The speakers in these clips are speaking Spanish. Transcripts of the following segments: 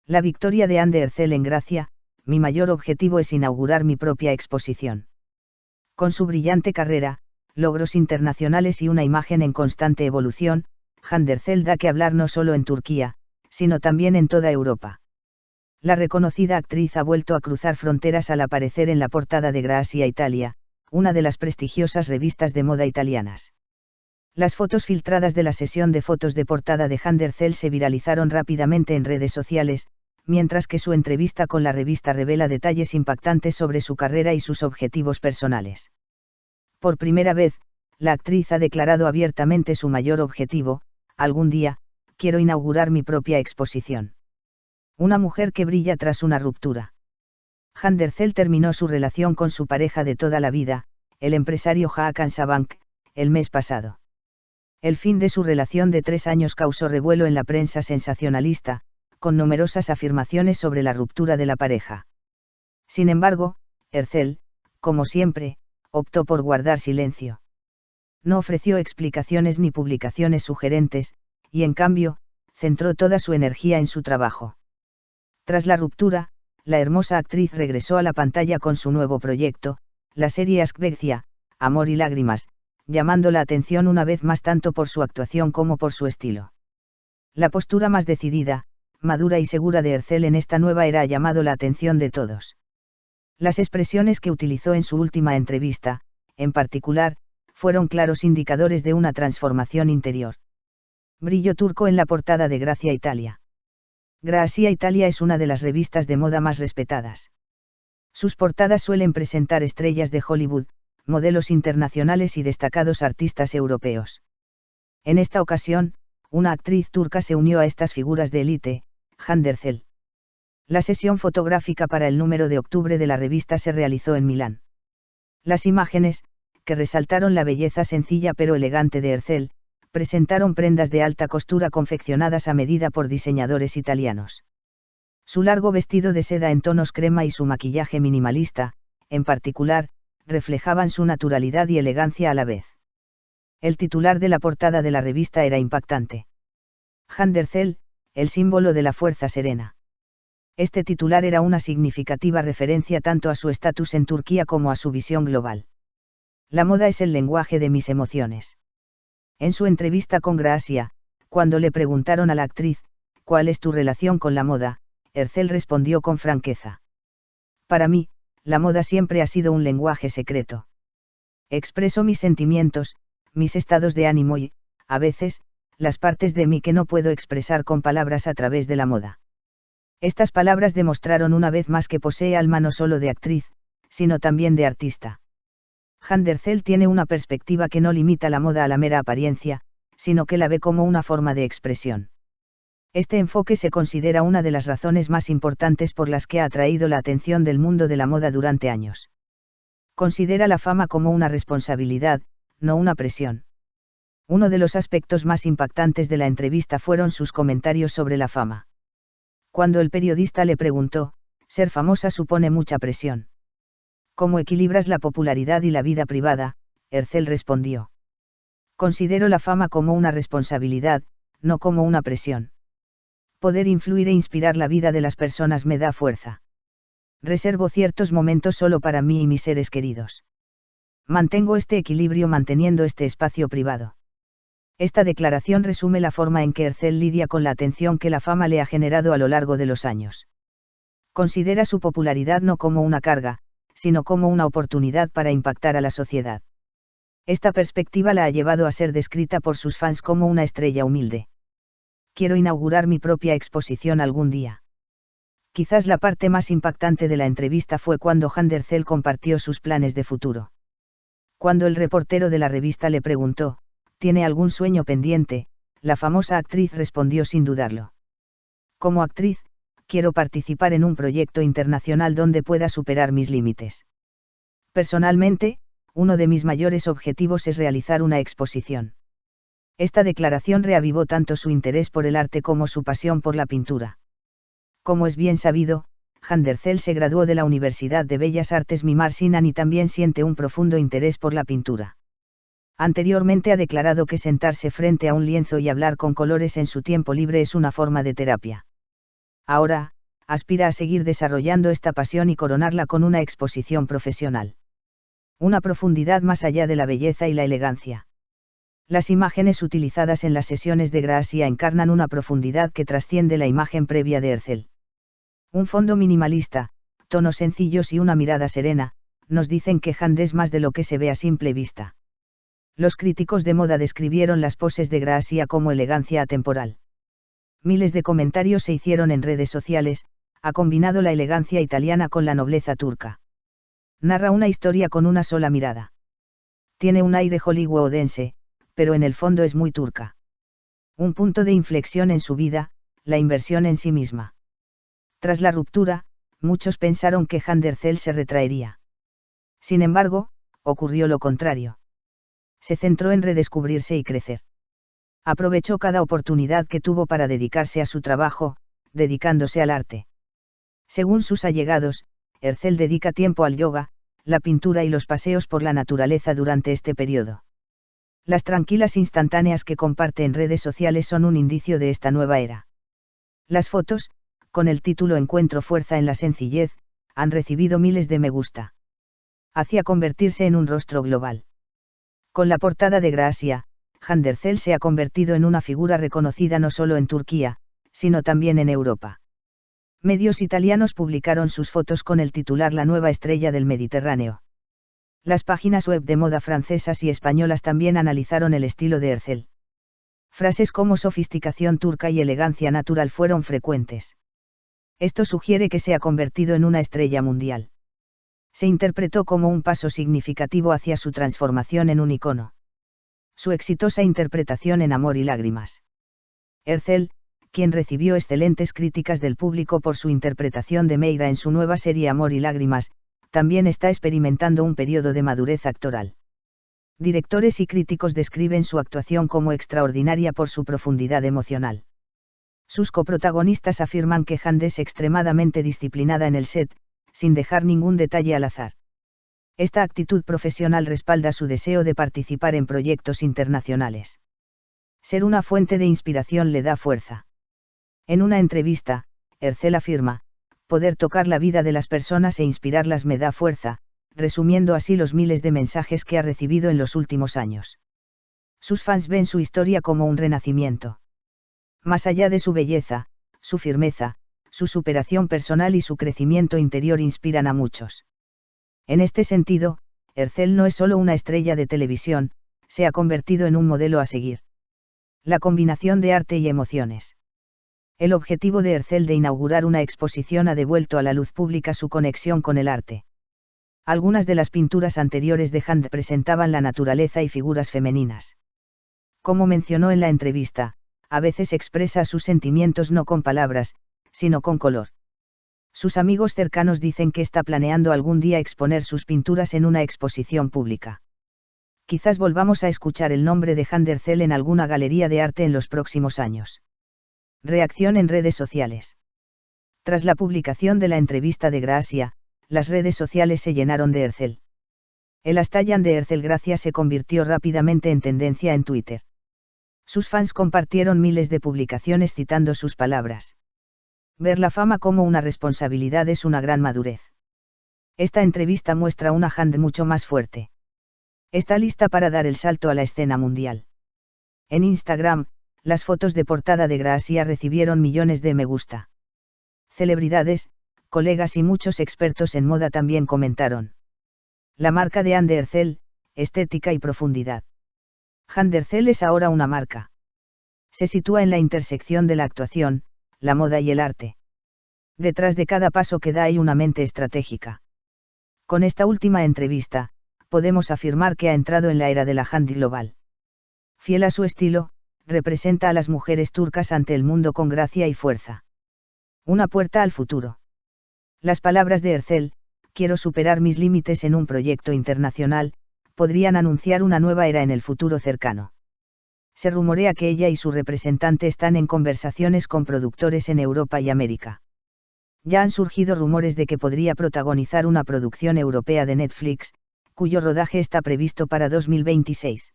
La victoria de Anne de Herzel en Gracia, mi mayor objetivo es inaugurar mi propia exposición. Con su brillante carrera, logros internacionales y una imagen en constante evolución, Anne de Herzel da que hablar no solo en Turquía, sino también en toda Europa. La reconocida actriz ha vuelto a cruzar fronteras al aparecer en la portada de Grazia Italia, una de las prestigiosas revistas de moda italianas. Las fotos filtradas de la sesión de fotos de portada de Anne de Herzel se viralizaron rápidamente en redes sociales, mientras que su entrevista con la revista revela detalles impactantes sobre su carrera y sus objetivos personales. Por primera vez, la actriz ha declarado abiertamente su mayor objetivo: algún día, quiero inaugurar mi propia exposición. Una mujer que brilla tras una ruptura. Anne de Herzel terminó su relación con su pareja de toda la vida, el empresario Hakan Sabank, el mes pasado. El fin de su relación de 3 años causó revuelo en la prensa sensacionalista, con numerosas afirmaciones sobre la ruptura de la pareja. Sin embargo, Herzel, como siempre, optó por guardar silencio. No ofreció explicaciones ni publicaciones sugerentes, y en cambio, centró toda su energía en su trabajo. Tras la ruptura, la hermosa actriz regresó a la pantalla con su nuevo proyecto, la serie Aşk, Amor y Lágrimas, llamando la atención una vez más tanto por su actuación como por su estilo. La postura más decidida, madura y segura de Herzel en esta nueva era ha llamado la atención de todos. Las expresiones que utilizó en su última entrevista, en particular, fueron claros indicadores de una transformación interior. Brillo turco en la portada de Grazia Italia. Grazia Italia es una de las revistas de moda más respetadas. Sus portadas suelen presentar estrellas de Hollywood, modelos internacionales y destacados artistas europeos. En esta ocasión, una actriz turca se unió a estas figuras de élite, Anne de Herzel. La sesión fotográfica para el número de octubre de la revista se realizó en Milán. Las imágenes, que resaltaron la belleza sencilla pero elegante de Herzel, presentaron prendas de alta costura confeccionadas a medida por diseñadores italianos. Su largo vestido de seda en tonos crema y su maquillaje minimalista, en particular, reflejaban su naturalidad y elegancia a la vez. El titular de la portada de la revista era impactante. Anne de Herzel, el símbolo de la fuerza serena. Este titular era una significativa referencia tanto a su estatus en Turquía como a su visión global. La moda es el lenguaje de mis emociones. En su entrevista con Grazia, cuando le preguntaron a la actriz, ¿cuál es tu relación con la moda?, Herzel respondió con franqueza. Para mí, la moda siempre ha sido un lenguaje secreto. Expreso mis sentimientos, mis estados de ánimo y, a veces, las partes de mí que no puedo expresar con palabras a través de la moda. Estas palabras demostraron una vez más que posee alma no solo de actriz, sino también de artista. Anne de Herzel tiene una perspectiva que no limita la moda a la mera apariencia, sino que la ve como una forma de expresión. Este enfoque se considera una de las razones más importantes por las que ha atraído la atención del mundo de la moda durante años. Considera la fama como una responsabilidad, no una presión. Uno de los aspectos más impactantes de la entrevista fueron sus comentarios sobre la fama. Cuando el periodista le preguntó, ¿ser famosa supone mucha presión? ¿Cómo equilibras la popularidad y la vida privada?, Herzel respondió. Considero la fama como una responsabilidad, no como una presión. Poder influir e inspirar la vida de las personas me da fuerza. Reservo ciertos momentos solo para mí y mis seres queridos. Mantengo este equilibrio manteniendo este espacio privado. Esta declaración resume la forma en que Herzel lidia con la atención que la fama le ha generado a lo largo de los años. Considera su popularidad no como una carga, sino como una oportunidad para impactar a la sociedad. Esta perspectiva la ha llevado a ser descrita por sus fans como una estrella humilde. Quiero inaugurar mi propia exposición algún día. Quizás la parte más impactante de la entrevista fue cuando Anne de Herzel compartió sus planes de futuro. Cuando el reportero de la revista le preguntó, ¿tiene algún sueño pendiente?, la famosa actriz respondió sin dudarlo. Como actriz, quiero participar en un proyecto internacional donde pueda superar mis límites. Personalmente, uno de mis mayores objetivos es realizar una exposición. Esta declaración reavivó tanto su interés por el arte como su pasión por la pintura. Como es bien sabido, Anne de Herzel se graduó de la Universidad de Bellas Artes Mimar Sinan y también siente un profundo interés por la pintura. Anteriormente ha declarado que sentarse frente a un lienzo y hablar con colores en su tiempo libre es una forma de terapia. Ahora, aspira a seguir desarrollando esta pasión y coronarla con una exposición profesional. Una profundidad más allá de la belleza y la elegancia. Las imágenes utilizadas en las sesiones de Gracia encarnan una profundidad que trasciende la imagen previa de Herzel. Un fondo minimalista, tonos sencillos y una mirada serena, nos dicen que Hand es más de lo que se ve a simple vista. Los críticos de moda describieron las poses de Gracia como elegancia atemporal. Miles de comentarios se hicieron en redes sociales, ha combinado la elegancia italiana con la nobleza turca. Narra una historia con una sola mirada. Tiene un aire hollywoodense, pero en el fondo es muy turca. Un punto de inflexión en su vida, la inversión en sí misma. Tras la ruptura, muchos pensaron que Hand Erzel se retraería. Sin embargo, ocurrió lo contrario. Se centró en redescubrirse y crecer. Aprovechó cada oportunidad que tuvo para dedicarse a su trabajo, dedicándose al arte. Según sus allegados, Erzel dedica tiempo al yoga, la pintura y los paseos por la naturaleza durante este periodo. Las tranquilas instantáneas que comparte en redes sociales son un indicio de esta nueva era. Las fotos, con el título Encuentro fuerza en la sencillez, han recibido miles de me gusta. Hacia convertirse en un rostro global. Con la portada de Gracia, Hand Erzel se ha convertido en una figura reconocida no solo en Turquía, sino también en Europa. Medios italianos publicaron sus fotos con el titular La nueva estrella del Mediterráneo. Las páginas web de moda francesas y españolas también analizaron el estilo de Erzel. Frases como sofisticación turca y elegancia natural fueron frecuentes. Esto sugiere que se ha convertido en una estrella mundial. Se interpretó como un paso significativo hacia su transformación en un icono. Su exitosa interpretación en Amor y lágrimas. Erzel, quien recibió excelentes críticas del público por su interpretación de Meira en su nueva serie Amor y lágrimas, también está experimentando un periodo de madurez actoral. Directores y críticos describen su actuación como extraordinaria por su profundidad emocional. Sus coprotagonistas afirman que Hand es extremadamente disciplinada en el set, sin dejar ningún detalle al azar. Esta actitud profesional respalda su deseo de participar en proyectos internacionales. Ser una fuente de inspiración le da fuerza. En una entrevista, Erzel afirma, poder tocar la vida de las personas e inspirarlas me da fuerza, resumiendo así los miles de mensajes que ha recibido en los últimos años. Sus fans ven su historia como un renacimiento. Más allá de su belleza, su firmeza, su superación personal y su crecimiento interior inspiran a muchos. En este sentido, Erzel no es solo una estrella de televisión, se ha convertido en un modelo a seguir. La combinación de arte y emociones. El objetivo de Erzel de inaugurar una exposición ha devuelto a la luz pública su conexión con el arte. Algunas de las pinturas anteriores de Hand presentaban la naturaleza y figuras femeninas. Como mencionó en la entrevista, a veces expresa sus sentimientos no con palabras, sino con color. Sus amigos cercanos dicen que está planeando algún día exponer sus pinturas en una exposición pública. Quizás volvamos a escuchar el nombre de Hand Erzel en alguna galería de arte en los próximos años. Reacción en redes sociales. Tras la publicación de la entrevista de Gracia, las redes sociales se llenaron de Erzel. El hashtag de Erzel Gracia se convirtió rápidamente en tendencia en Twitter. Sus fans compartieron miles de publicaciones citando sus palabras. Ver la fama como una responsabilidad es una gran madurez. Esta entrevista muestra una Hand mucho más fuerte. Está lista para dar el salto a la escena mundial. En Instagram, las fotos de portada de Gracia recibieron millones de me gusta. Celebridades, colegas y muchos expertos en moda también comentaron. La marca de Hand Erzel, estética y profundidad. Hand Erzel es ahora una marca. Se sitúa en la intersección de la actuación, la moda y el arte. Detrás de cada paso que da hay una mente estratégica. Con esta última entrevista, podemos afirmar que ha entrado en la era de la Hand global. Fiel a su estilo, representa a las mujeres turcas ante el mundo con gracia y fuerza. Una puerta al futuro. Las palabras de Erzel, quiero superar mis límites en un proyecto internacional, podrían anunciar una nueva era en el futuro cercano. Se rumorea que ella y su representante están en conversaciones con productores en Europa y América. Ya han surgido rumores de que podría protagonizar una producción europea de Netflix, cuyo rodaje está previsto para 2026.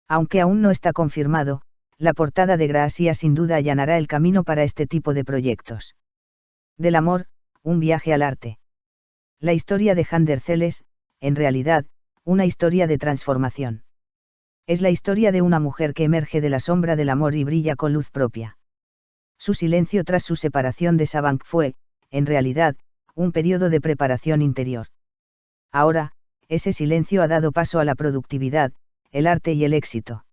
Aunque aún no está confirmado, la portada de Gracia sin duda allanará el camino para este tipo de proyectos. Del amor, un viaje al arte. La historia de Han Derzel es, en realidad, una historia de transformación. Es la historia de una mujer que emerge de la sombra del amor y brilla con luz propia. Su silencio tras su separación de Sabank fue, en realidad, un periodo de preparación interior. Ahora, ese silencio ha dado paso a la productividad, el arte y el éxito.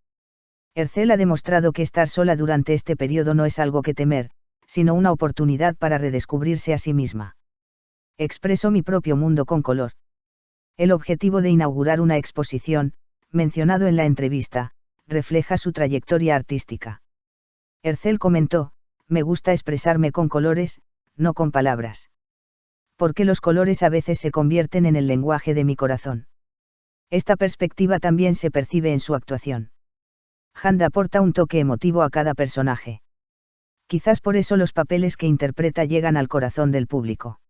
Herzel ha demostrado que estar sola durante este periodo no es algo que temer, sino una oportunidad para redescubrirse a sí misma. Expreso mi propio mundo con color. El objetivo de inaugurar una exposición, mencionado en la entrevista, refleja su trayectoria artística. Herzel comentó: me gusta expresarme con colores, no con palabras. Porque los colores a veces se convierten en el lenguaje de mi corazón. Esta perspectiva también se percibe en su actuación. Han aporta un toque emotivo a cada personaje. Quizás por eso los papeles que interpreta llegan al corazón del público.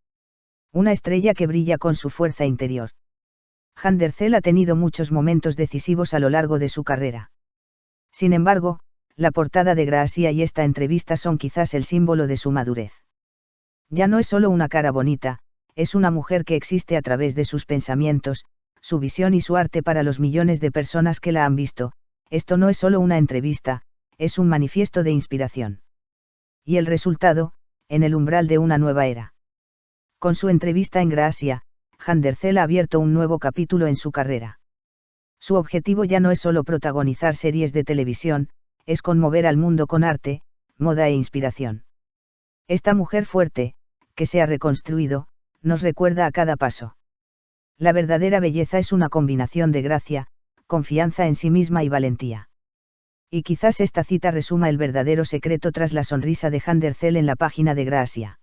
Una estrella que brilla con su fuerza interior. Han Derzel ha tenido muchos momentos decisivos a lo largo de su carrera. Sin embargo, la portada de Gracia y esta entrevista son quizás el símbolo de su madurez. Ya no es solo una cara bonita, es una mujer que existe a través de sus pensamientos, su visión y su arte para los millones de personas que la han visto. Esto no es solo una entrevista, es un manifiesto de inspiración. Y el resultado, en el umbral de una nueva era. Con su entrevista en Gracia, Han Derzel ha abierto un nuevo capítulo en su carrera. Su objetivo ya no es solo protagonizar series de televisión, es conmover al mundo con arte, moda e inspiración. Esta mujer fuerte, que se ha reconstruido, nos recuerda a cada paso. La verdadera belleza es una combinación de gracia, confianza en sí misma y valentía. Y quizás esta cita resuma el verdadero secreto tras la sonrisa de Han Derzel en la página de Gracia.